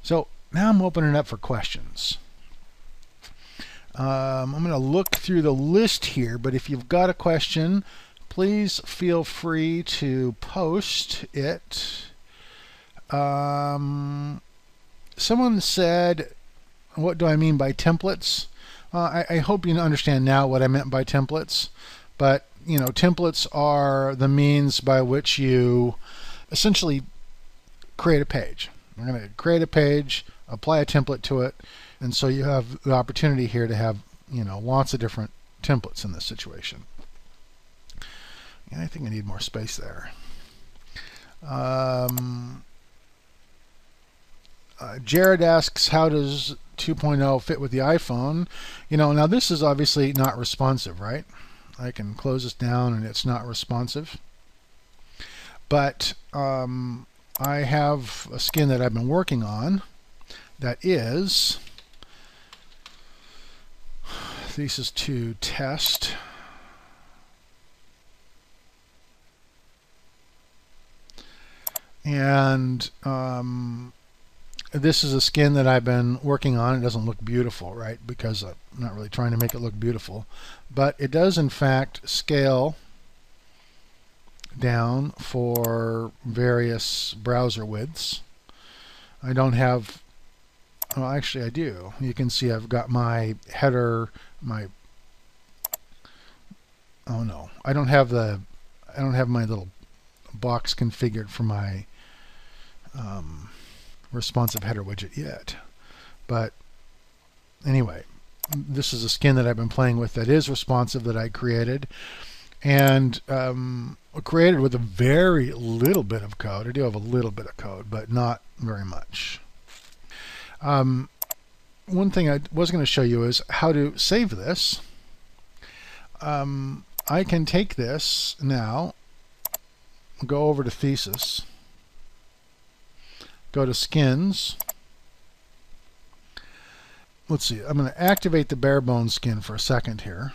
So now I'm opening it up for questions. I'm going to look through the list here, but if you've got a question, please feel free to post it. Someone said, what do I mean by templates? I hope you understand now what I meant by templates, but templates are the means by which you essentially create a page. We're going to create a page, apply a template to it, and so you have the opportunity here to have lots of different templates in this situation. Yeah, I think I need more space there. Jared asks, how does 2.0 fit with the iPhone? Now this is obviously not responsive, right? I can close this down and it's not responsive. But I have a skin that I've been working on that is Thesis 2 test. And this is a skin that I've been working on. It doesn't look beautiful, right? Because I'm not really trying to make it look beautiful. But it does, in fact, scale down for various browser widths. I don't have, well, actually I do. You can see I've got my header, oh no, I don't have my little box configured for my responsive header widget yet. But anyway, this is a skin that I've been playing with that is responsive, that I created, and created with a very little bit of code. I do have a little bit of code, but not very much. One thing I was going to show you is how to save this. I can take this now, go over to Thesis, go to Skins. Let's see, I'm going to activate the bare bones skin for a second here.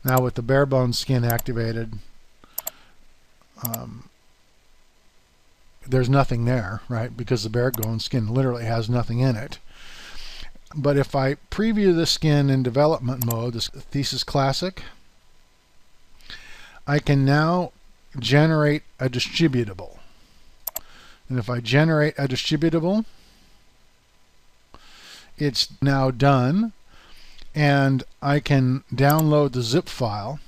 Now with the bare bones skin activated, there's nothing there, right? Because the bare bones skin literally has nothing in it. But if I preview the skin in development mode, this Thesis Classic, I can now generate a distributable. And if I generate a distributable, it's now done, and I can download the zip file.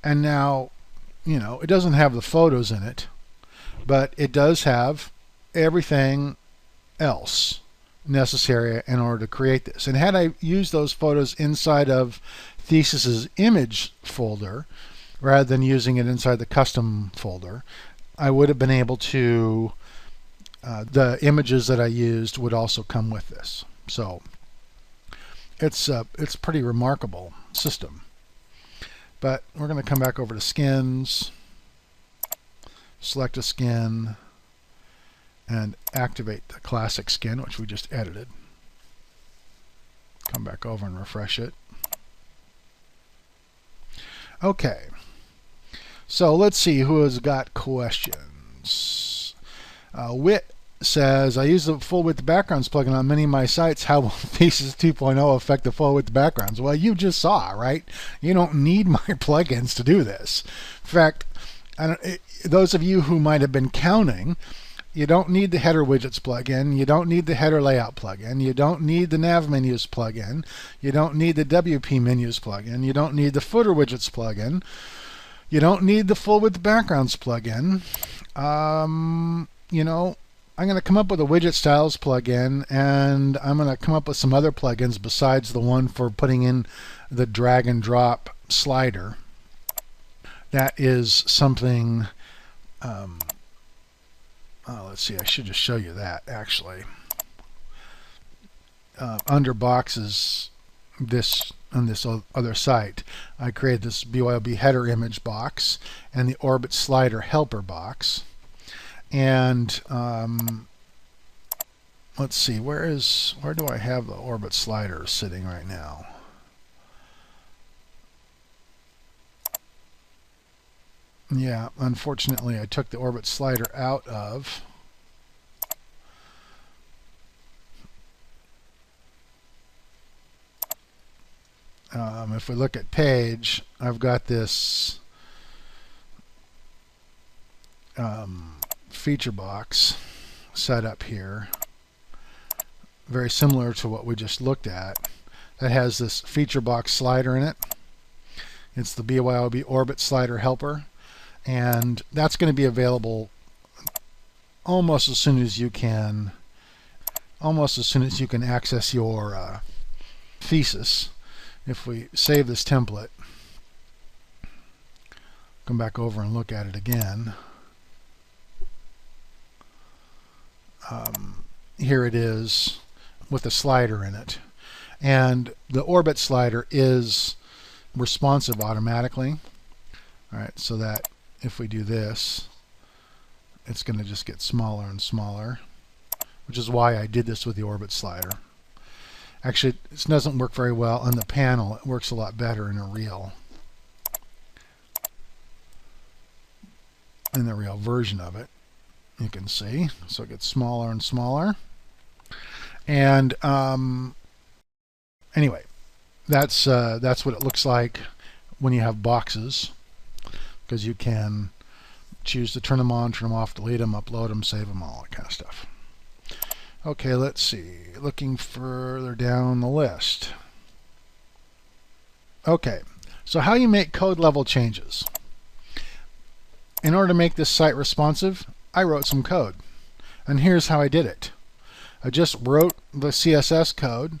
And now, it doesn't have the photos in it, but it does have everything else necessary in order to create this. And had I used those photos inside of Thesis's image folder rather than using it inside the custom folder, I would have been able to, the images that I used would also come with this. So it's a pretty remarkable system. But we're going to come back over to Skins, select a skin, and activate the classic skin, which we just edited. Come back over and refresh it. Okay, so let's see who has got questions. Wit says, I use the full width backgrounds plugin on many of my sites. How will Thesis 2.0 affect the full width backgrounds? Well, you just saw, right? You don't need my plugins to do this. In fact, those of you who might have been counting, you don't need the header widgets plugin. You don't need the header layout plugin. You don't need the nav menus plugin. You don't need the WP menus plugin. You don't need the footer widgets plugin. You don't need the full width backgrounds plugin. I'm going to come up with a widget styles plugin, and I'm going to come up with some other plugins besides the one for putting in the drag and drop slider. That is something, let's see, I should just show you that actually. Under boxes, on this other site, I created this BYOB header image box and the orbit slider helper box. And let's see, where do I have the orbit slider sitting right now? Yeah, unfortunately I took the orbit slider out of If we look at page, I've got this feature box set up here, very similar to what we just looked at, that has this feature box slider in it. It's the BYOB Orbit Slider Helper, and that's going to be available almost as soon as you can access your thesis. If we save this template, come back over and look at it again, here it is with a slider in it, and the Orbit slider is responsive automatically. All right, so that if we do this, it's going to just get smaller and smaller, which is why I did this with the Orbit slider. Actually, this doesn't work very well on the panel. It works a lot better in a real version of it. You can see, so it gets smaller and smaller. And anyway, that's what it looks like when you have boxes, because you can choose to turn them on, turn them off, delete them, upload them, save them, all that kind of stuff. Okay, let's see. Looking further down the list. Okay, so how you make code level changes. In order to make this site responsive, I wrote some code. And here's how I did it. I just wrote the CSS code,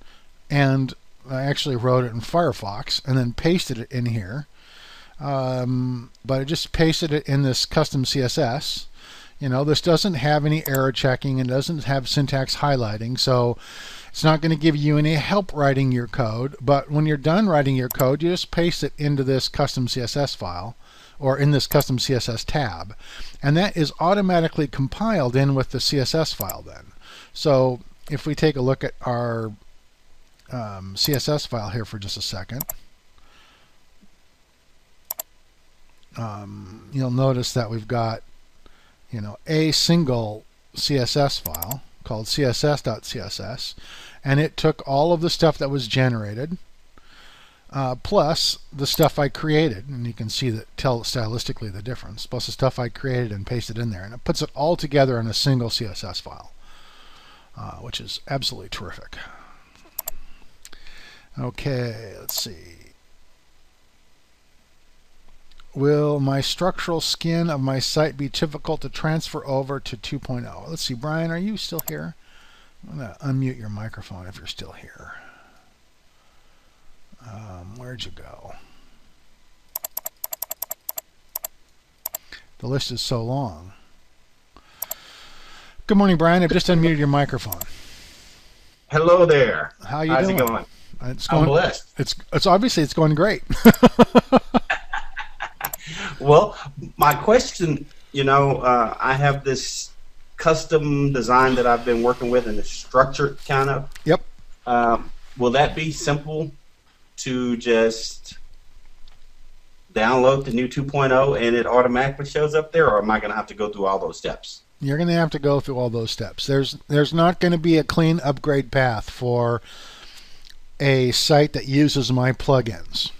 and I actually wrote it in Firefox and then pasted it in here. But I just pasted it in this custom CSS. You know, this doesn't have any error checking and doesn't have syntax highlighting, so it's not going to give you any help writing your code. But when you're done writing your code, you just paste it into this custom CSS file, or in this custom CSS tab, and that is automatically compiled in with the CSS file then. So if we take a look at our CSS file here for just a second, you'll notice that we've got, you know, a single CSS file called css.css, and it took all of the stuff that was generated plus the stuff I created, and you can see that, tell stylistically the difference, plus the stuff I created and pasted in there, and it puts it all together in a single CSS file, which is absolutely terrific. Okay, let's see. Will my structural skin of my site be difficult to transfer over to 2.0? Let's see, Brian, are you still here? I'm going to unmute your microphone if you're still here. Where'd you go? The list is so long. Good morning, Brian. I've just unmuted your microphone. Hello there. How you How's doing? it going? I'm blessed. It's obviously it's going great. Well, my question, you know, I have this custom design that I've been working with, and it's structured kind of. Yep. Will that be simple to just download the new 2.0 and it automatically shows up there, or am I going to have to go through all those steps? You're going to have to go through all those steps. There's not going to be a clean upgrade path for a site that uses my plugins.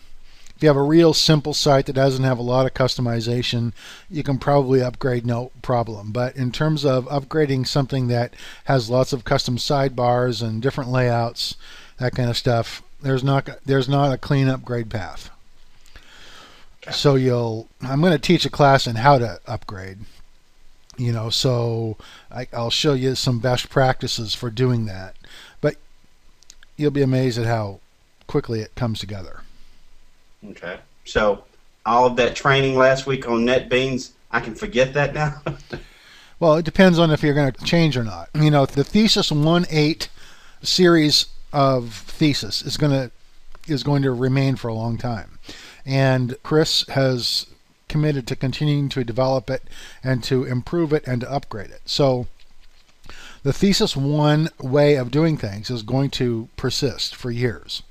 If you have a real simple site that doesn't have a lot of customization, you can probably upgrade no problem. But in terms of upgrading something that has lots of custom sidebars and different layouts, that kind of stuff, there's not a clean upgrade path. Okay. So I'm going to teach a class on how to upgrade. You know, so I'll show you some best practices for doing that. But you'll be amazed at how quickly it comes together. Okay. So all of that training last week on NetBeans, I can forget that now? Well, it depends on if you're going to change or not. You know, the Thesis 1.8 series of Thesis is going to remain for a long time. And Chris has committed to continuing to develop it and to improve it and to upgrade it. So the Thesis 1 way of doing things is going to persist for years.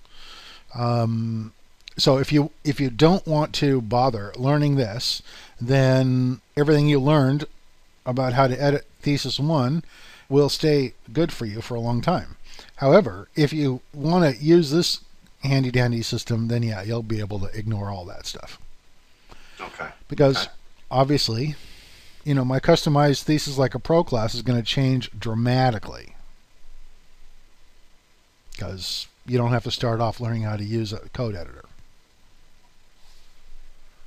So if you don't want to bother learning this, then everything you learned about how to edit Thesis 1 will stay good for you for a long time. However, if you want to use this handy dandy system, then yeah, you'll be able to ignore all that stuff. Okay. Because obviously, my customized Thesis Like a Pro class is going to change dramatically. Because you don't have to start off learning how to use a code editor.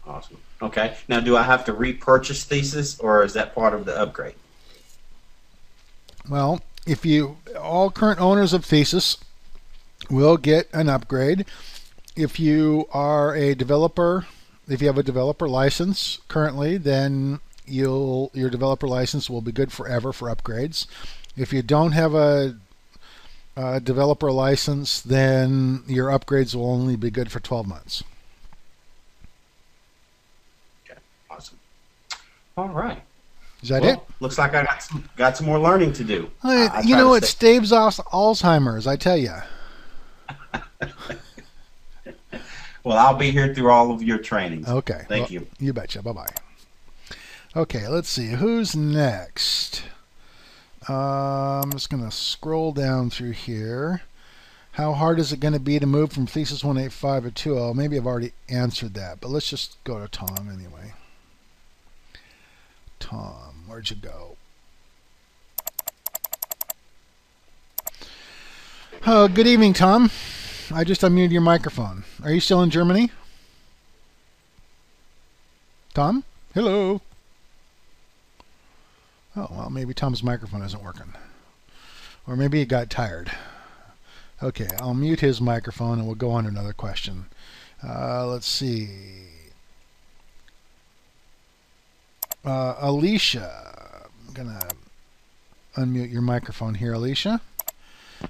Awesome. Okay. Now, do I have to repurchase Thesis, or is that part of the upgrade? Well, all current owners of Thesis will get an upgrade. If you are a developer, if you have a developer license currently, then your developer license will be good forever for upgrades. If you don't have a developer license, then your upgrades will only be good for 12 months. Okay, awesome. All right. Is that it? Looks like I got some more learning to do. It staves off Alzheimer's, I tell you. Well, I'll be here through all of your trainings. Okay. Thank you. You betcha. Bye-bye. Okay, let's see. Who's next? I'm just going to scroll down through here. How hard is it going to be to move from Thesis 1.85 to 2.0? Maybe I've already answered that, but let's just go to Tom anyway. Tom, where'd you go? Good evening, Tom. I just unmuted your microphone. Are you still in Germany? Tom? Hello? Oh, well, maybe Tom's microphone isn't working. Or maybe he got tired. Okay, I'll mute his microphone and we'll go on to another question. Let's see. Alicia. I'm going to unmute your microphone here, Alicia.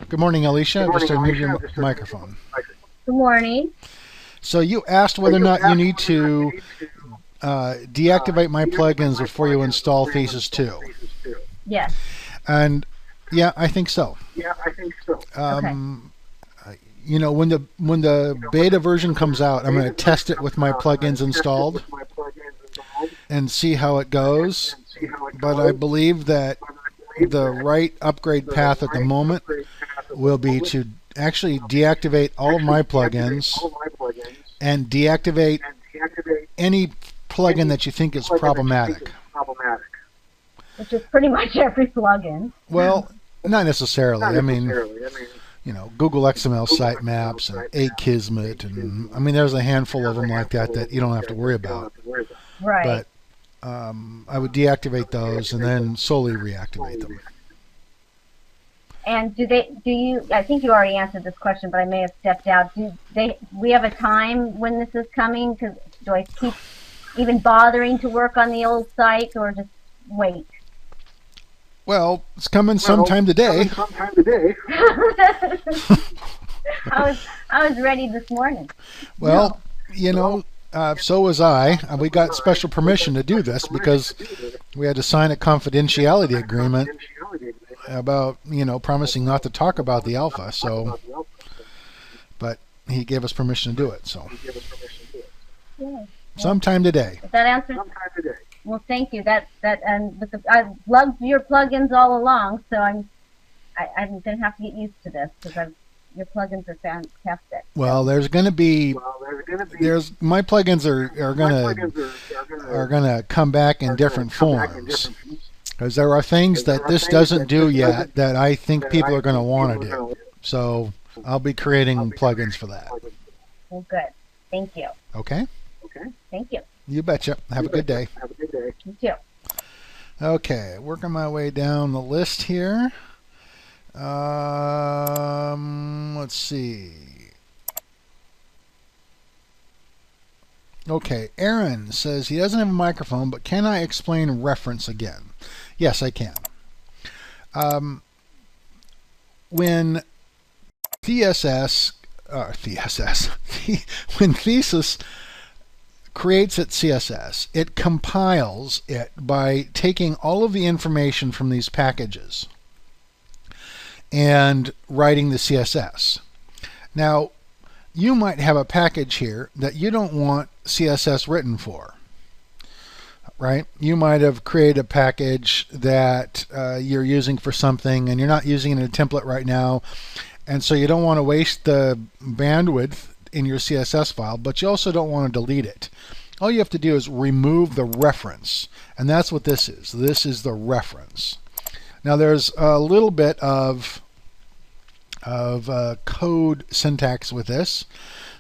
Good morning, Alicia. Just unmute your microphone. Good morning. So you asked whether or not you need to deactivate my plugins before you install Thesis 2. Yes. And yeah, I think so. Okay. When the beta version comes out, I'm going to test it with my plugins installed and see how it goes. But I believe that the right upgrade path at the moment will be to actually deactivate all of my plugins and deactivate any plugin that you think is problematic. Which is pretty much every plugin. Well, not necessarily. I mean, Google XML sitemaps and Akismet, and there's a handful of them like that you don't have to worry about. Right. But I would deactivate those and then slowly reactivate them. And I think you already answered this question, but I may have stepped out. We have a time when this is coming? Because do I keep even bothering to work on the old site or just wait? Well, it's coming sometime today. I was ready this morning. Well, so was I. We got special permission to do this because we had to sign a confidentiality agreement about, promising not to talk about the alpha. So, but he gave us permission to do it. So, sometime today. That answers. Well, thank you. I've loved your plugins all along, so I'm going to have to get used to this because your plugins are fantastic. Well, there's going to be my plugins are going to come back in different forms because there are things that this doesn't do yet that I think people are going to want to do. So I'll be creating plugins for that. Well, good. Thank you. Okay. Thank you. You betcha. Have a good day. You too. Okay, working my way down the list here. Let's see. Okay, Aaron says he doesn't have a microphone, but can I explain reference again? Yes, I can. When when Thesis creates its CSS, it compiles it by taking all of the information from these packages and writing the CSS. Now, you might have a package here that you don't want CSS written for, right? You might have created a package that you're using for something and you're not using it in a template right now, And so you don't want to waste the bandwidth in your CSS file, but you also don't want to delete it. All you have to do is remove the reference, and that's what this is. This is the reference. Now there's a little bit of code syntax with this.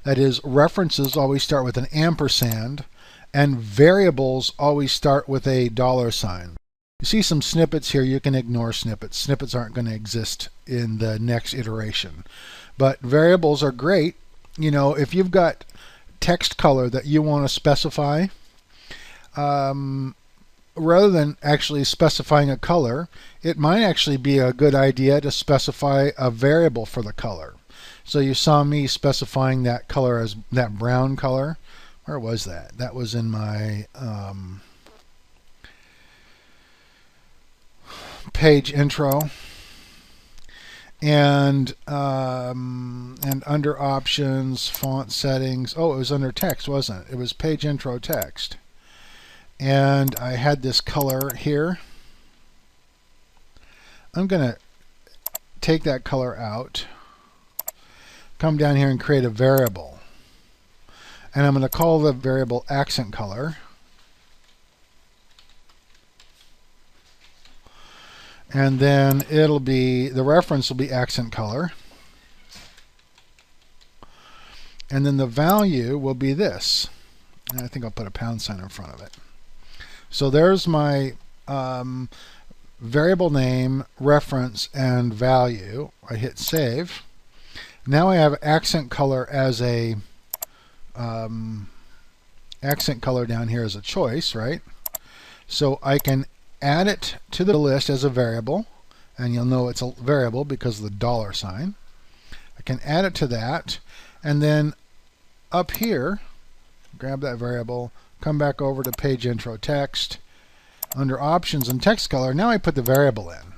That is, references always start with an ampersand, and variables always start with a $sign. You see some snippets here. You can ignore snippets. Snippets aren't going to exist in the next iteration. But variables are great. You know, if you've got text color that you want to specify, rather than actually specifying a color, it might actually be a good idea to specify a variable for the color. So you saw me specifying that color as that brown color. Where was that? That was in my page intro. And under options, font settings. Oh, it was under text, wasn't it? It was page intro text. And I had this color here. I'm going to take that color out, come down here and create a variable. And I'm going to call the variable accent color. And then it'll be, the reference will be accent color. And then the value will be this. And I think I'll put a pound sign in front of it. So there's my variable name, reference, and value. I hit save. Now I have accent color as a accent color down here as a choice, right? So I can add it to the list as a variable, and you'll know it's a variable because of the $sign. I can add it to that, and then up here, grab that variable, come back over to page intro text. Under options and text color, now I put the variable in.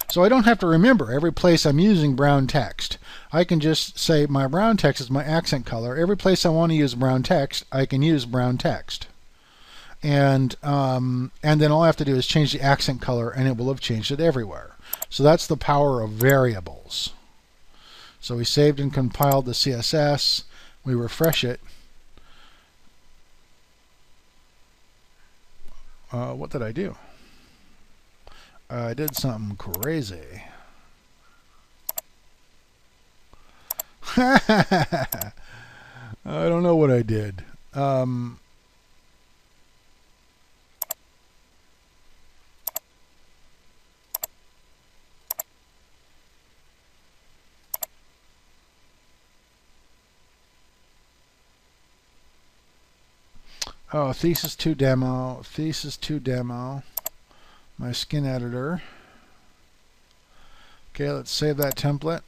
So I don't have to remember every place I'm using brown text. I can just say my brown text is my accent color. Every place I want to use brown text, I can use brown text. And then all I have to do is change the accent color, and it will have changed it everywhere. So that's the power of variables. So we saved and compiled the CSS. We refresh it. What did I do? I did something crazy. I don't know what I did. Oh, Thesis 2 demo, Thesis 2 demo, my skin editor. Okay, let's save that template.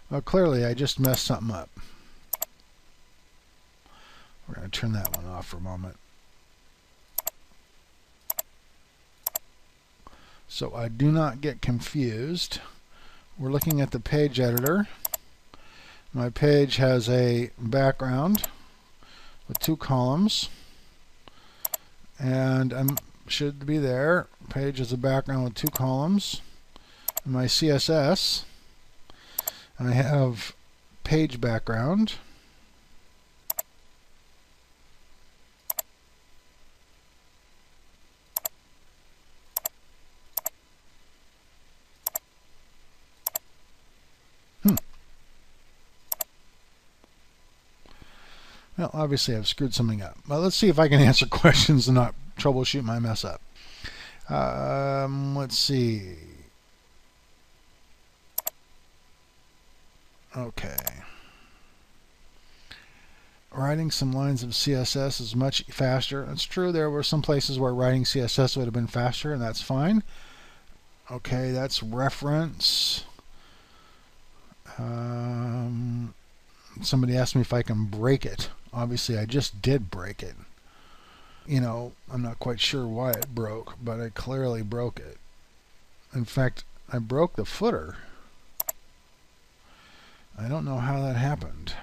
Well, clearly I just messed something up. We're going to turn that one off for a moment. So I do not get confused. We're looking at the page editor. My page has a background with 2 columns, and I should be there. Page is a background with 2 columns. In my CSS, I have page background. Well, obviously I've screwed something up. Well, let's see if I can answer questions and not troubleshoot my mess up. Let's see. Okay. Writing some lines of CSS is much faster. It's true, there were some places where writing CSS would have been faster, and that's fine. Okay, that's reference. Somebody asked me if I can break it. Obviously, I just did break it. You know, I'm not quite sure why it broke, but I clearly broke it. In fact, I broke the footer. I don't know how that happened.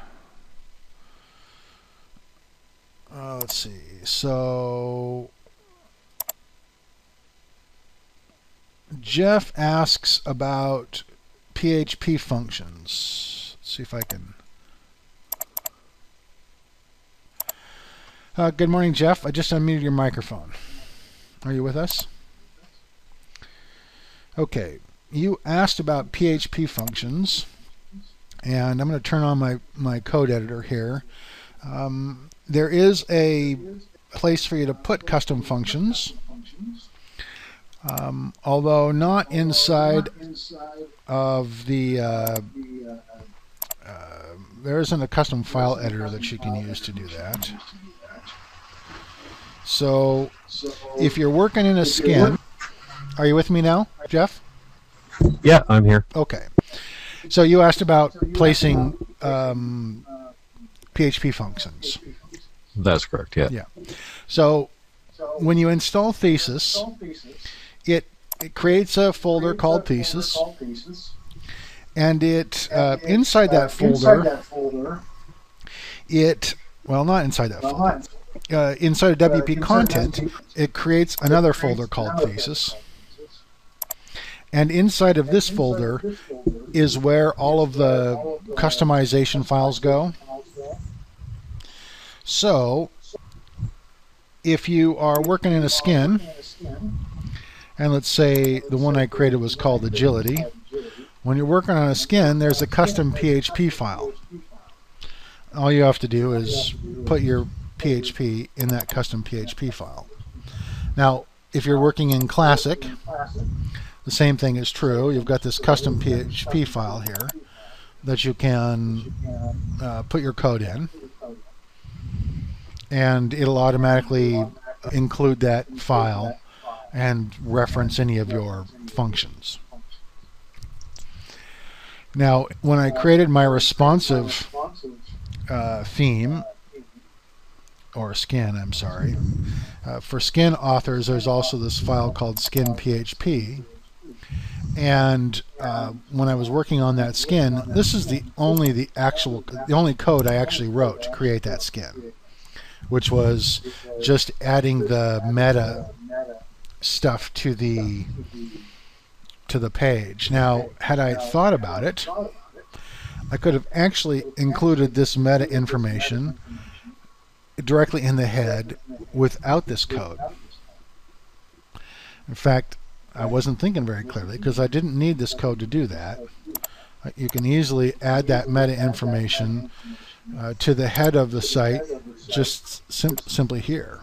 let's see. So Jeff asks about PHP functions. Let's see if I can. Good morning, Jeff. I just unmuted your microphone. Are you with us? Okay. You asked about PHP functions, and I'm going to turn on my code editor here. There is a place for you to put custom functions, although not inside of the there isn't a custom file editor that you can use to do that. So if you're working in a skin, are you with me now, Jeff? Yeah, I'm here. Okay. So you asked about placing PHP functions. That's correct, yeah. Yeah. So when you install Thesis, it creates a folder called Thesis, and it inside that folder, well, not inside that folder. Inside of WP content, it creates another folder called Thesis. And inside of this folder is where all of the customization files go. So if you are working in a skin, and let's say the one I created was called Agility, when you're working on a skin, there's a custom PHP file. All you have to do is put your PHP in that custom PHP file. Now, if you're working in Classic, the same thing is true. You've got this custom PHP file here that you can put your code in, and it'll automatically include that file and reference any of your functions. Now, when I created my responsive theme, or skin, I'm sorry, for skin authors, there's also this file called skin PHP. And when I was working on that skin, this is the only code I actually wrote to create that skin, which was just adding the meta stuff to the page. Now, had I thought about it, I could have actually included this meta information directly in the head without this code. In fact, I wasn't thinking very clearly because I didn't need this code to do that. You can easily add that meta information to the head of the site just simply here.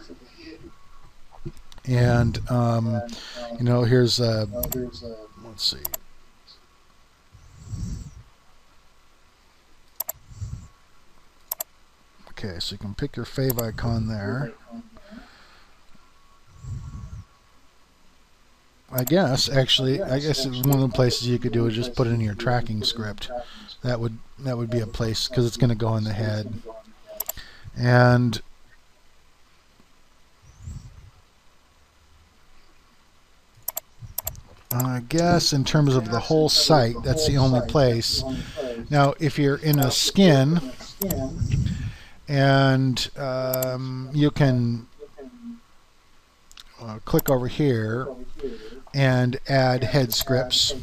And you know, here's let's see. Okay, so you can pick your fave icon there. I guess it's one of the places you could do is just put it in your tracking script. That would be a place because it's going to go in the head. And I guess in terms of the whole site, that's the only place. Now, if you're in a skin, and you can click over here and add head scripts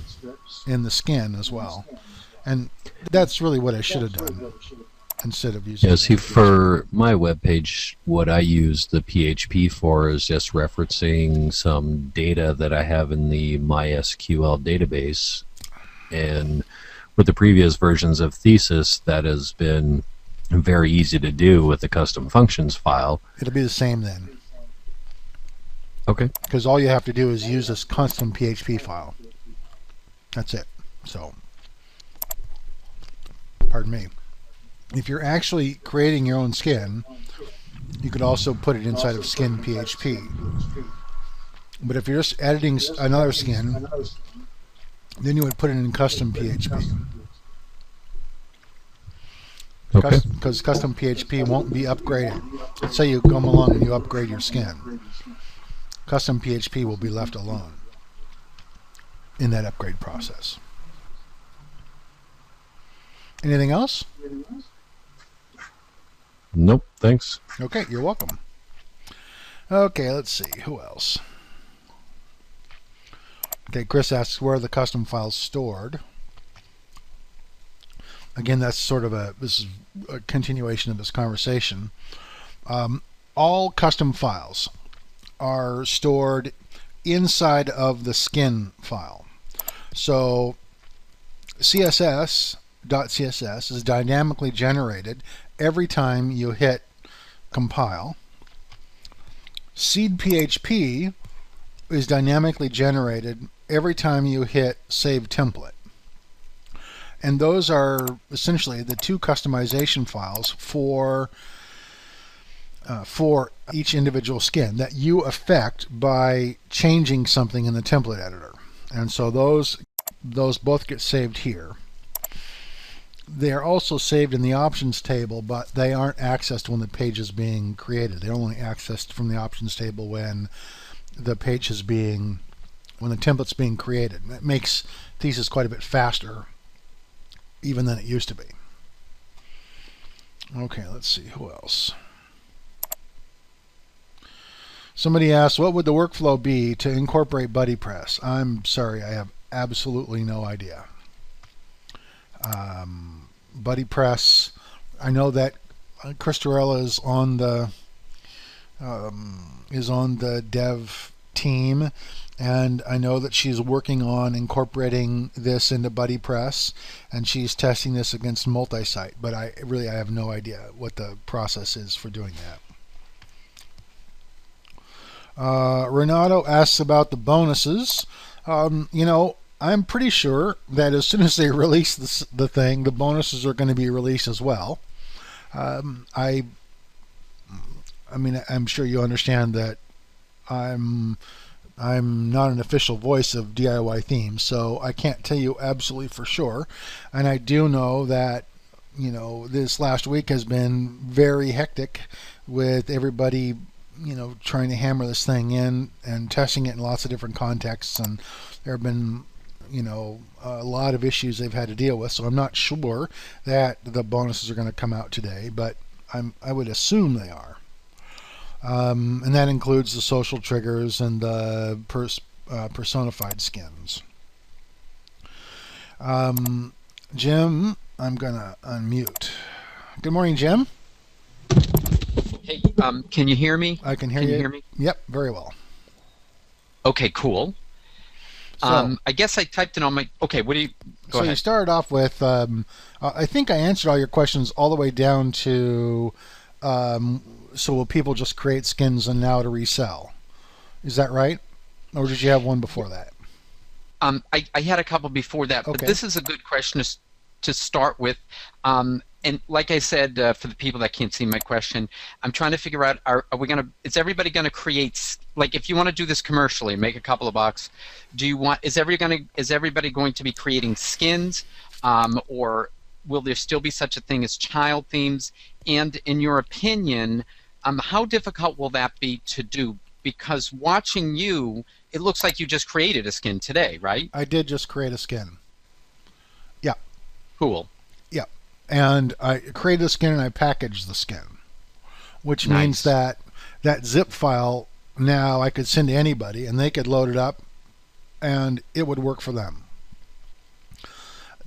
in the skin as well. And that's really what I should have done instead of using. Yeah, see, for my web page, what I use the PHP for is just referencing some data that I have in the MySQL database. And with the previous versions of Thesis, that has been very easy to do with the custom functions file. It'll be the same then. Okay. Because all you have to do is use this custom PHP file. That's it. So, pardon me. If you're actually creating your own skin, you could also put it inside of skin PHP. But if you're just editing another skin, then you would put it in custom PHP. Okay. Because custom PHP won't be upgraded. Let's say you come along and you upgrade your skin. Custom PHP will be left alone in that upgrade process. Anything else? Nope, thanks. Okay, you're welcome. Okay, let's see. Who else? Okay, Chris asks where are the custom files stored. Again, that's sort of this is a continuation of this conversation. All custom files are stored inside of the skin file. So CSS.css is dynamically generated every time you hit compile. Seed PHP is dynamically generated every time you hit save template. And those are essentially the two customization files for each individual skin that you affect by changing something in the template editor. And so those both get saved here. They are also saved in the options table, but they aren't accessed when the page is being created. They're only accessed from the options table when the template's being created. It makes Thesis quite a bit faster even than it used to be. Okay, let's see, who else? Somebody asked, what would the workflow be to incorporate BuddyPress? I'm sorry, I have absolutely no idea. BuddyPress, I know that Christorella is on the dev team, and I know that she's working on incorporating this into BuddyPress, and she's testing this against multi-site, but I have no idea what the process is for doing that. Renato asks about the bonuses. I'm pretty sure that as soon as they release the thing, the bonuses are going to be released as well. I mean, I'm sure you understand that I'm not an official voice of DIY themes, so I can't tell you absolutely for sure. And I do know that, this last week has been very hectic with everybody, trying to hammer this thing in and testing it in lots of different contexts. And there have been, a lot of issues they've had to deal with. So I'm not sure that the bonuses are going to come out today, but I would assume they are. And that includes the social triggers and the personified skins. Jim, I'm going to unmute. Good morning, Jim. Hey, can you hear me? I can hear you. you. Hear me? Yep, very well. Okay, cool. So, I guess I typed it on my... Okay, what do you... Go ahead. You started off with, I think I answered all your questions all the way down to, so will people just create skins and now to resell? Is that right? Or did you have one before that? I had a couple before that, but this is a good question to start with. And like I said, for the people that can't see my question, I'm trying to figure out: is everybody going to create? Like, if you want to do this commercially, make a couple of bucks, is everybody going to be creating skins, or will there still be such a thing as child themes? And in your opinion, how difficult will that be to do? Because watching you, it looks like you just created a skin today, right? I did just create a skin. Yeah. Cool. Yeah. And I created a skin and I packaged the skin, which means that zip file now I could send to anybody and they could load it up and it would work for them.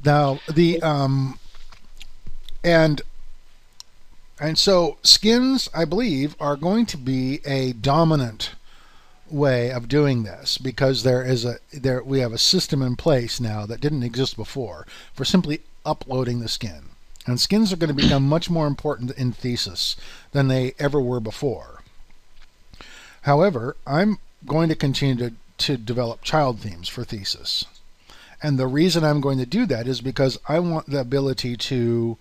Now and so skins, I believe, are going to be a dominant way of doing this because we have a system in place now that didn't exist before for simply uploading the skin. And skins are going to become much more important in Thesis than they ever were before. However, I'm going to continue to develop child themes for Thesis. And the reason I'm going to do that is because I want the ability to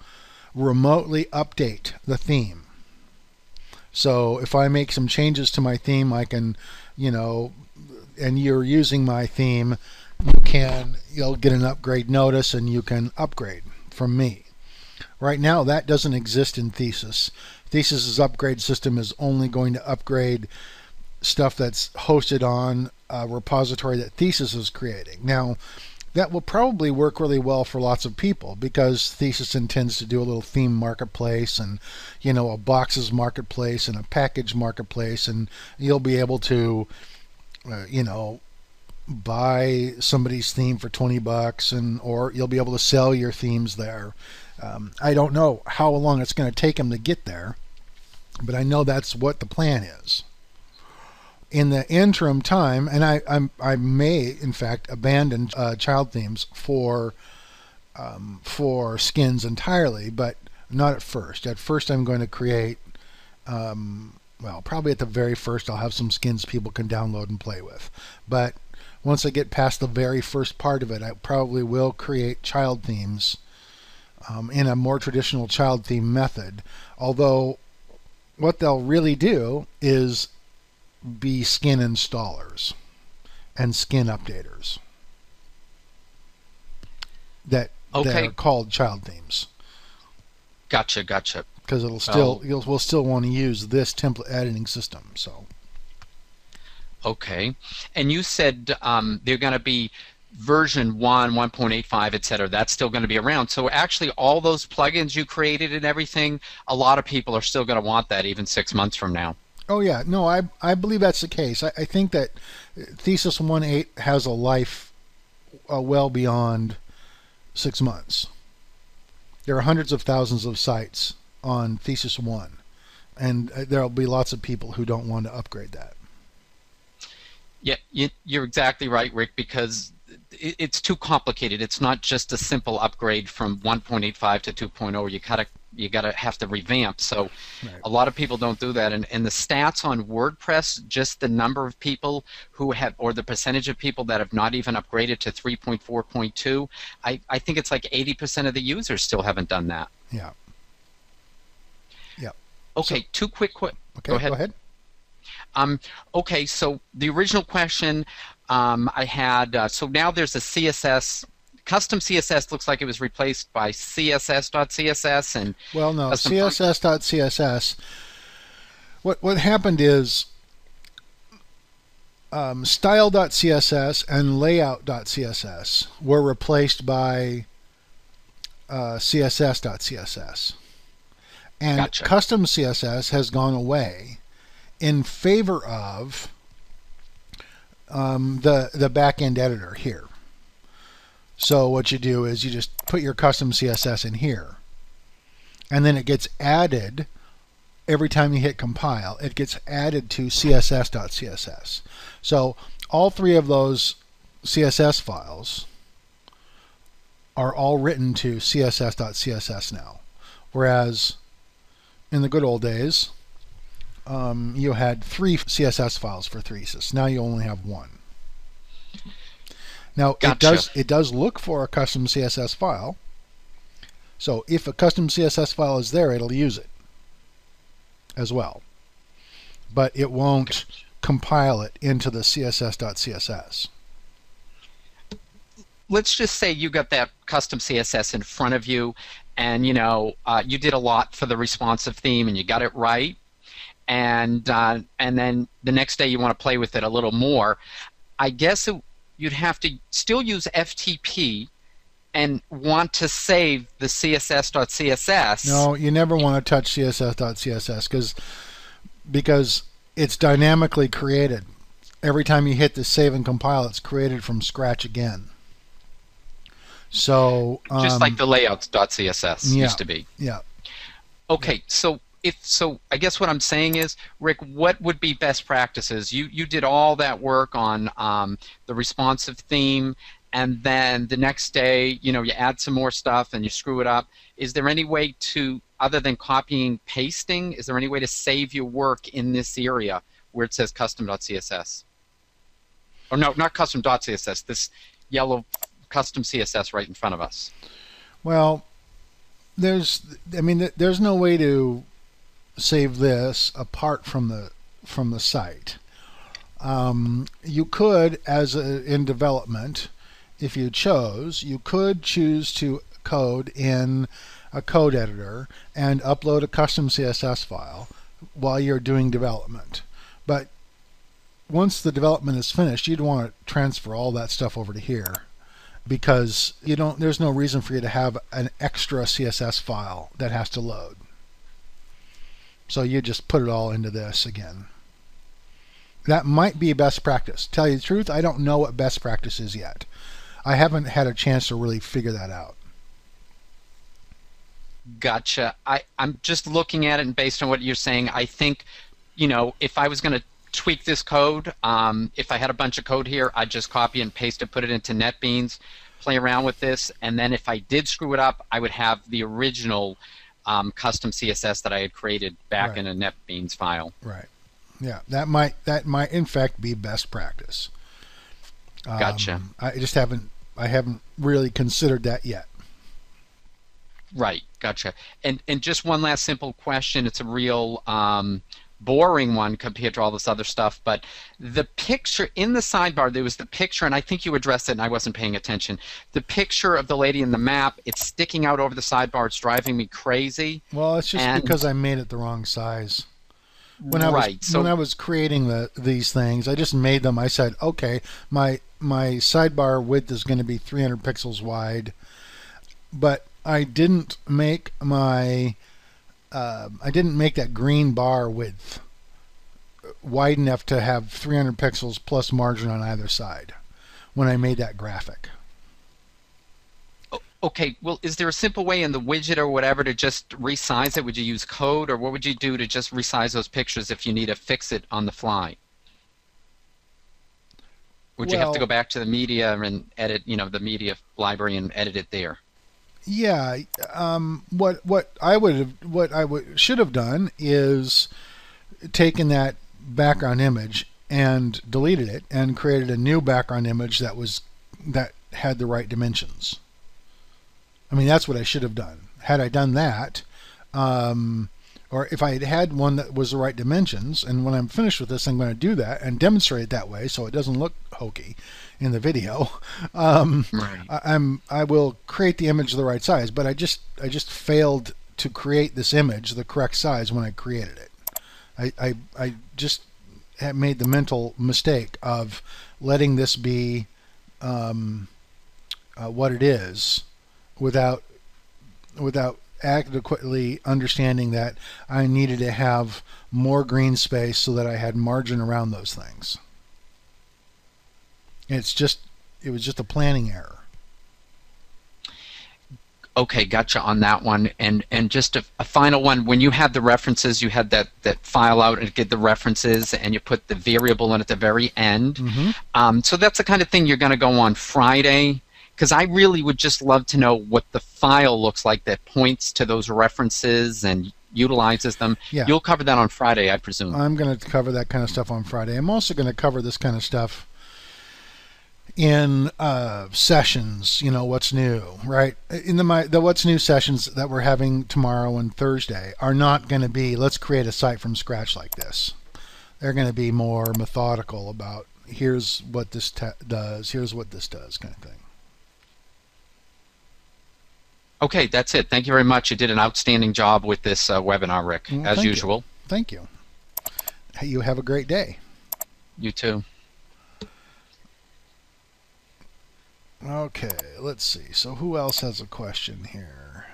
remotely update the theme. So if I make some changes to my theme, I can, and you're using my theme, you'll get an upgrade notice and you can upgrade from me. Right now, that doesn't exist in Thesis. Thesis's upgrade system is only going to upgrade stuff that's hosted on a repository that Thesis is creating. Now, that will probably work really well for lots of people, because Thesis intends to do a little theme marketplace, and a boxes marketplace and a package marketplace, and you'll be able to buy somebody's theme for $20, or you'll be able to sell your themes there. I don't know how long it's going to take them to get there, but I know that's what the plan is. In the interim time, and I may in fact abandon child themes for skins entirely, but not at first. At first, I'm going to create. Well, probably at the very first, I'll have some skins people can download and play with. But once I get past the very first part of it, I probably will create child themes in a more traditional child theme method. Although what they'll really do is be skin installers and skin updaters that are called child themes. Gotcha. Because it'll still we'll still want to use this template editing system. So. Okay, and you said they're going to be version 1, 1.85, etc. That's still going to be around. So actually, all those plugins you created and everything, a lot of people are still going to want that even 6 months from now. Oh yeah, no, I believe that's the case. I think that Thesis 1.8 has a life well beyond 6 months. There are hundreds of thousands of sites on Thesis 1, and there'll be lots of people who don't want to upgrade that. Yeah, you're exactly right, Rick, because it's too complicated. It's not just a simple upgrade from 1.85 to 2.0. You gotta have to revamp. So right. A lot of people don't do that. And the stats on WordPress, just the number of people who have, or the percentage of people that have not even upgraded to 3.4.2, I think it's like 80% of the users still haven't done that. Yeah. Okay, so, two quick. Okay, go ahead. Okay, so the original question I had, so now there's a CSS, custom CSS looks like it was replaced by CSS.CSS and... Well, no, CSS.CSS, what happened is style.css and layout.css were replaced by CSS.CSS. And Gotcha. Custom CSS has gone away in favor of the back-end editor here. So what you do is you just put your custom CSS in here, and then it gets added every time you hit compile. It gets added to CSS.CSS. So all three of those CSS files are all written to CSS.CSS now, whereas in the good old days, you had 3 CSS files for Thesis. Now you only have 1. Now Gotcha. it does look for a custom CSS file. So if a custom CSS file is there, it'll use it as well. But it won't compile it into the CSS.CSS. Let's just say you got that custom CSS in front of you, and you did a lot for the responsive theme and you got it right, and then the next day you want to play with it a little more. I guess you'd have to still use FTP and want to save the CSS.CSS. No, you never want to touch CSS.CSS because it's dynamically created. Every time you hit the save and compile, it's created from scratch again. So just like the layouts.css used to be. Yeah. Okay, so I guess what I'm saying is, Rick, what would be best practices? You did all that work on the responsive theme, and then the next day, you add some more stuff and you screw it up. Is there any way to, other than copying, pasting, is there any way to save your work in this area where it says custom.css? Or no, not custom.css, this yellow custom CSS right in front of us. Well, there's no way to save this apart from the site. You could, in development, if you chose, you could choose to code in a code editor and upload a custom CSS file while you're doing development. But once the development is finished, you'd want to transfer all that stuff over to here because there's no reason for you to have an extra CSS file that has to load. So you just put it all into this again. That might be best practice. Tell you the truth, I don't know what best practice is yet. I haven't had a chance to really figure that out. Gotcha. I'm just looking at it, and based on what you're saying, I think, if I was going to tweak this code, if I had a bunch of code here, I'd just copy and paste it, put it into NetBeans, play around with this, and then if I did screw it up, I would have the original custom CSS that I had created back in a NetBeans file. Right. Yeah, that might in fact be best practice. Gotcha. I haven't really considered that yet. Right, gotcha. And just one last simple question. It's a real boring one compared to all this other stuff, but the picture in the sidebar, there was the picture, and I think you addressed it and I wasn't paying attention. The picture of the lady in the map, it's sticking out over the sidebar. It's driving me crazy. Well, it's just because I made it the wrong size. When I was creating these things, I just made them. I said, okay, my sidebar width is going to be 300 pixels wide, but I didn't make that green bar width wide enough to have 300 pixels plus margin on either side when I made that graphic. Okay, well, is there a simple way in the widget or whatever to just resize it? Would you use code, or what would you do to just resize those pictures if you need to fix it on the fly? Would you have to go back to the media and edit, the media library and edit it there? Yeah, what I should have done is taken that background image and deleted it and created a new background image that had the right dimensions. I mean, that's what I should have done. Had I done that, or if I had had one that was the right dimensions, and when I'm finished with this, I'm going to do that and demonstrate it that way so it doesn't look hokey in the video. Right. I will create the image the right size, but I just failed to create this image the correct size when I created it. I just had made the mental mistake of letting this be what it is without adequately understanding that I needed to have more green space so that I had margin around those things. It was just a planning error. Okay, gotcha on that one. And just a final one. When you had the references, you had that file out and get the references, and you put the variable in at the very end. Mm-hmm. So that's the kind of thing you're going to go on Friday, because I really would just love to know what the file looks like that points to those references and utilizes them. Yeah. You'll cover that on Friday, I presume. I'm going to cover that kind of stuff on Friday. I'm also going to cover this kind of stuff in sessions, what's new, right? In the what's new sessions that we're having tomorrow and Thursday are not going to be, let's create a site from scratch like this. They're going to be more methodical about, here's what this does, here's what this does, kind of thing. Okay, that's it. Thank you very much. You did an outstanding job with this webinar, Rick, as usual. Thank you. Hey, you have a great day. You too. Okay, let's see. So who else has a question here?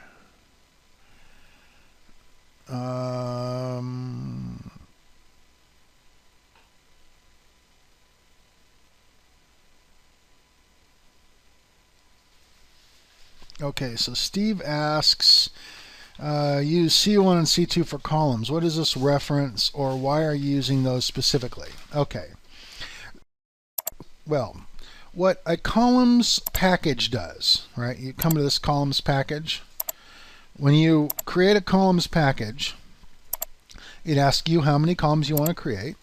Okay, so Steve asks, use C1 and C2 for columns. What is this reference, or why are you using those specifically? Okay. Well, what a columns package does, right? You come to this columns package. When you create a columns package, it asks you how many columns you want to create.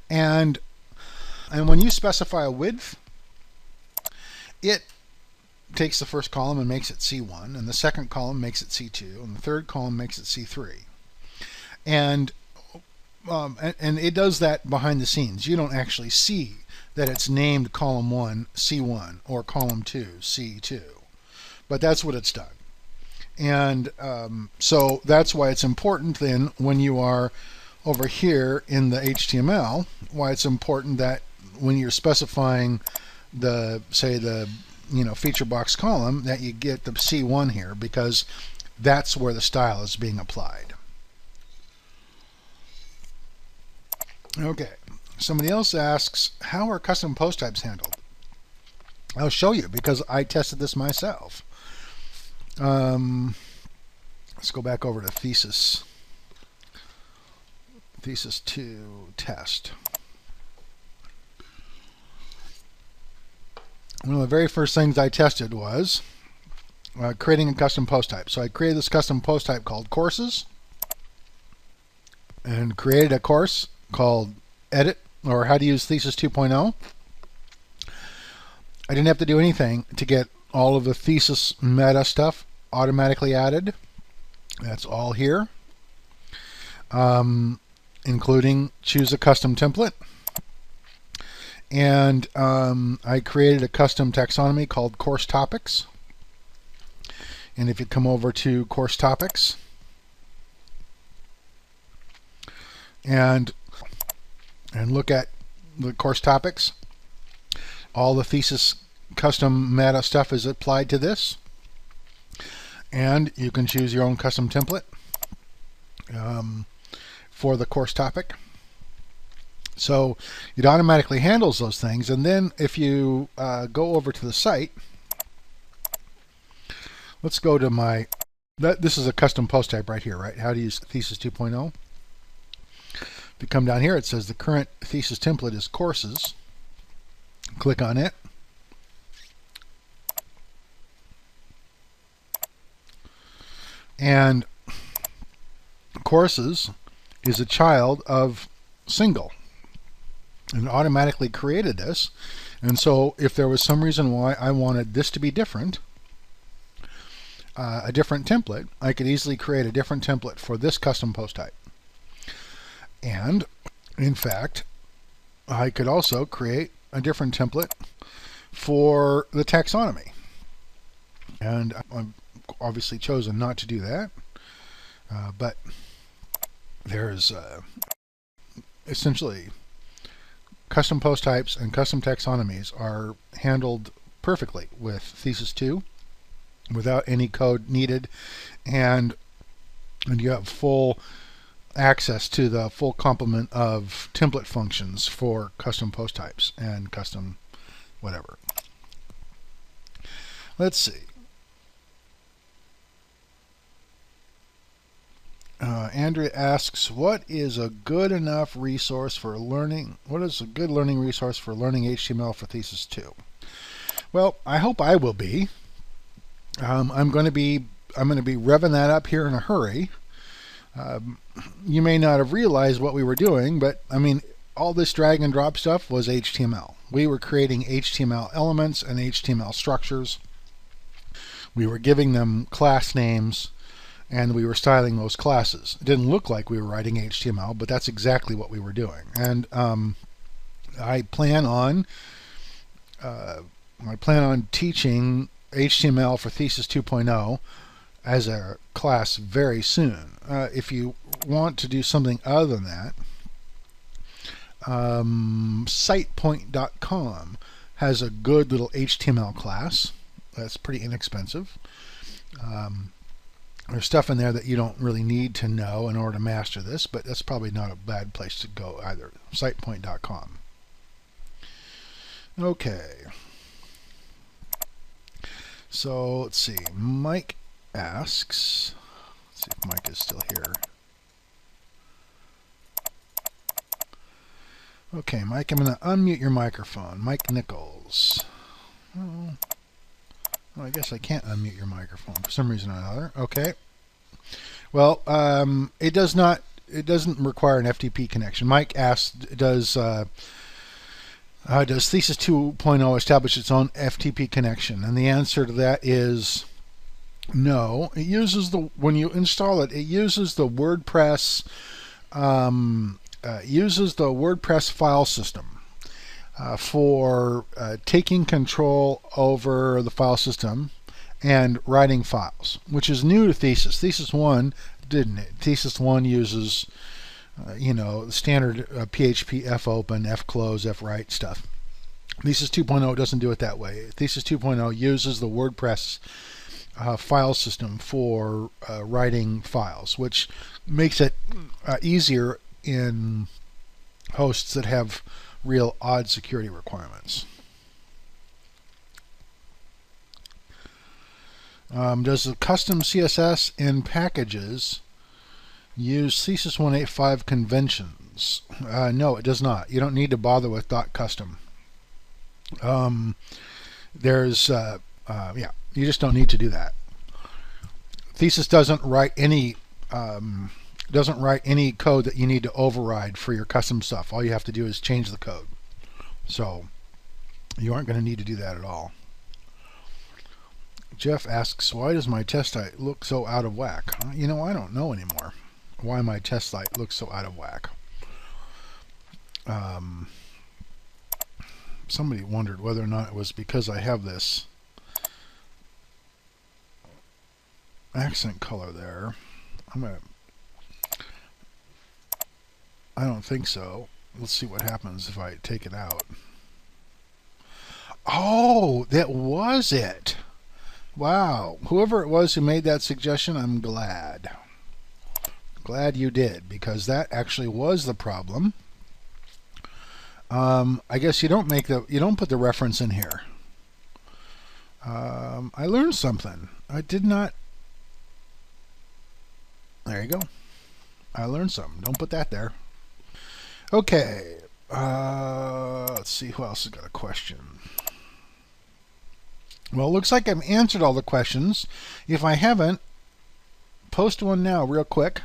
And when you specify a width, it takes the first column and makes it C1, and the second column makes it C2, and the third column makes it C3. And it does that behind the scenes. You don't actually see that it's named column 1 C1 or column 2 C2, but that's what it's done. And so that's why it's important then when you are over here in the HTML, why it's important that when you're specifying the feature box column, that you get the C1 here, because that's where the style is being applied. Okay, somebody else asks, how are custom post types handled? I'll show you, because I tested this myself. Let's go back over to Thesis 2 test. One of the very first things I tested was creating a custom post type. So I created this custom post type called courses, and created a course called edit, or how to use Thesis 2.0. I didn't have to do anything to get all of the thesis meta stuff automatically added. That's all here, including choose a custom template. And I created a custom taxonomy called course topics. And if you come over to course topics and look at the course topics, all the thesis custom meta stuff is applied to this, and you can choose your own custom template for the course topic. So it automatically handles those things. And then if you go over to the site, let's go to this is a custom post type right here, right? How to use Thesis 2.0. If you come down here, it says the current thesis template is courses. Click on it. And courses is a child of single, and it automatically created this. And so if there was some reason why I wanted this to be different, a different template, I could easily create a different template for this custom post type. And in fact, I could also create a different template for the taxonomy. And I've obviously chosen not to do that, but there's essentially custom post types and custom taxonomies are handled perfectly with Thesis 2 without any code needed, and you have full access to the full complement of template functions for custom post types and custom whatever. Let's see. Andrea asks, what is a good enough resource for learning? What is a good learning resource for learning HTML for Thesis 2? Well, I hope I will be. I'm going to be revving that up here in a hurry. You may not have realized what we were doing, but I mean, all this drag and drop stuff was HTML. We were creating HTML elements and HTML structures. We were giving them class names, and we were styling those classes. It didn't look like we were writing HTML, but that's exactly what we were doing. And I plan on teaching HTML for Thesis 2.0 as a class very soon. If you want to do something other than that, sitepoint.com has a good little HTML class that's pretty inexpensive. There's stuff in there that you don't really need to know in order to master this, but that's probably not a bad place to go either. Sitepoint.com. Okay. So let's see. Mike asks, let's see if Mike is still here. Okay, Mike, I'm going to unmute your microphone. Mike Nichols. Oh, I guess I can't unmute your microphone for some reason or another. Okay. Well, it doesn't require an FTP connection. Mike asked, does Thesis 2.0 establish its own FTP connection? And the answer to that is no. It uses when you install it, it uses the WordPress file system for taking control over the file system and writing files, which is new to Thesis. Thesis 1 didn't it? Thesis 1 uses the standard PHP fopen, fclose, fwrite stuff. Thesis 2.0 doesn't do it that way. Thesis 2.0 uses the WordPress file system for writing files, which makes it easier in hosts that have real odd security requirements. Does the custom CSS in packages use Thesis 185 conventions? No, it does not. You don't need to bother with .custom. You just don't need to do that. Thesis doesn't write any code that you need to override for your custom stuff. All you have to do is change the code. So you aren't going to need to do that at all. Jeff asks, why does my test site look so out of whack? You know, I don't know anymore why my test site looks so out of whack. Somebody wondered whether or not it was because I have this accent color there. I don't think so. Let's see what happens if I take it out. Oh, that was it. Wow. Whoever it was who made that suggestion, I'm glad. Glad you did, because that actually was the problem. I guess you don't put the reference in here. I learned something. I did not. There you go. I learned something. Don't put that there. Okay. Let's see who else has got a question. Well, it looks like I've answered all the questions. If I haven't, post one now real quick,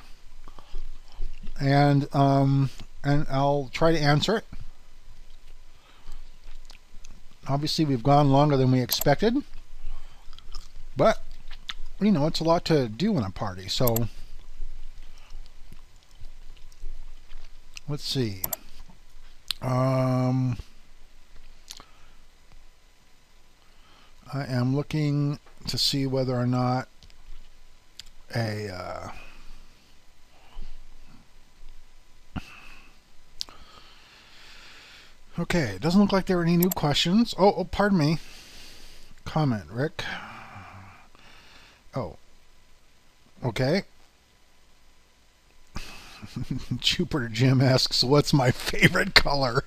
and I'll try to answer it. Obviously, we've gone longer than we expected, but you know, it's a lot to do in a party. So let's see. I am looking to see whether or not a okay, it doesn't look like there are any new questions. Oh, pardon me. Comment, Rick. Oh, okay. Jupiter Jim asks, what's my favorite color?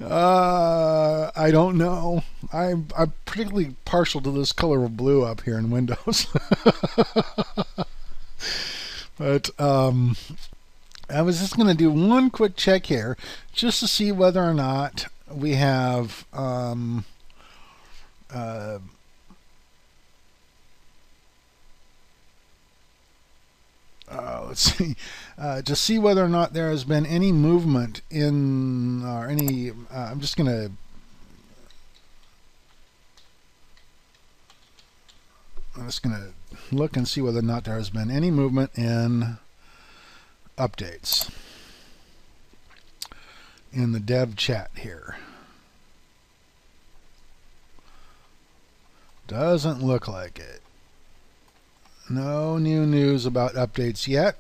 I don't know. I'm particularly partial to this color of blue up here in Windows. But I was just going to do one quick check here just to see whether or not we have let's see, to see whether or not there has been any movement in, or any, I'm just going to, look and see whether or not there has been any movement in updates in the dev chat here. Doesn't look like it. No new news about updates yet,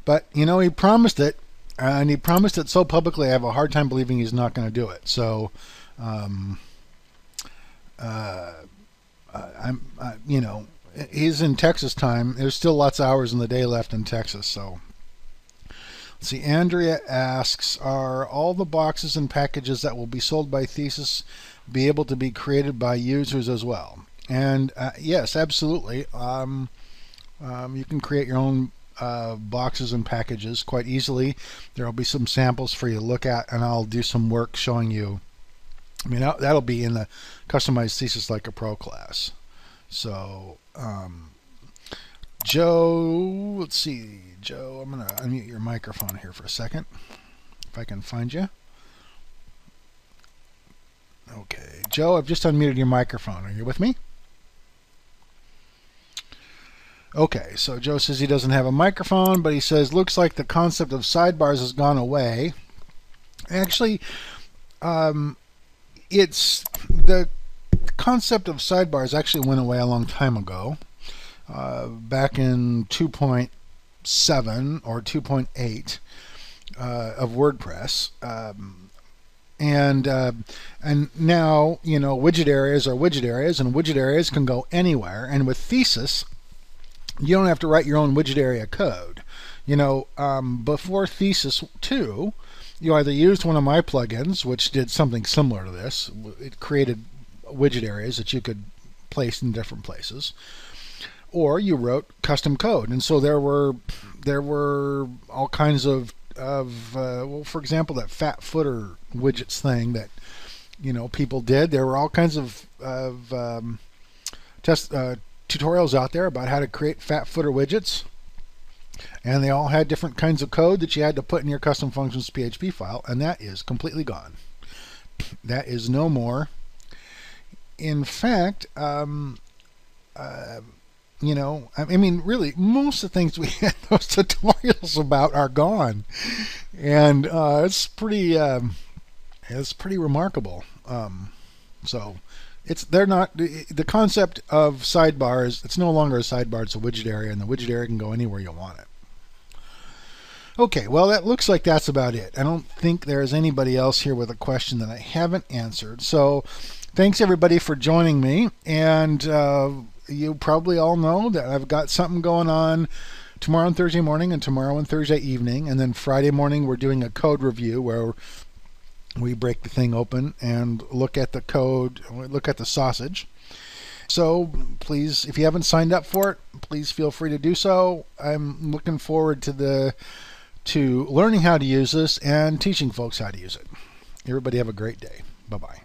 but you know, he promised it, and he promised it so publicly I have a hard time believing he's not going to do it. So you know, he's in Texas time. There's still lots of hours in the day left in Texas. So let's see. Andrea asks, are all the boxes and packages that will be sold by Thesis be able to be created by users as well? And yes, absolutely. You can create your own boxes and packages quite easily. There will be some samples for you to look at, and I'll do some work showing you. I mean, that'll be in the Customized Thesis Like a Pro class. So, Joe, let's see. Joe, I'm going to unmute your microphone here for a second, if I can find you. Okay, Joe, I've just unmuted your microphone. Are you with me? Okay, so Joe says he doesn't have a microphone, but he says, looks like the concept of sidebars has gone away. Actually, it's the concept of sidebars actually went away a long time ago, back in 2.7 or 2.8 of WordPress. And now, widget areas are widget areas, and widget areas can go anywhere. And with Thesis, you don't have to write your own widget area code. Before Thesis 2, you either used one of my plugins, which did something similar to this. It created widget areas that you could place in different places, or you wrote custom code. And so there were all kinds of for example, that fat footer widgets thing that people did. There were all kinds of tutorials out there about how to create fat footer widgets, and they all had different kinds of code that you had to put in your custom functions PHP file, and that is completely gone. That is no more. In fact, really, most of the things we had those tutorials about are gone, and it's pretty remarkable. So they're not the concept of sidebars. It's no longer a sidebar; it's a widget area, and the widget area can go anywhere you want it. Okay, well, that looks like that's about it. I don't think there's anybody else here with a question that I haven't answered. So, thanks everybody for joining me, and you probably all know that I've got something going on tomorrow and Thursday morning, and tomorrow and Thursday evening, and then Friday morning we're doing a code review where we break the thing open and look at the code, look at the sausage. So please, if you haven't signed up for it, please feel free to do so. I'm looking forward to learning how to use this and teaching folks how to use it. Everybody have a great day. Bye-bye.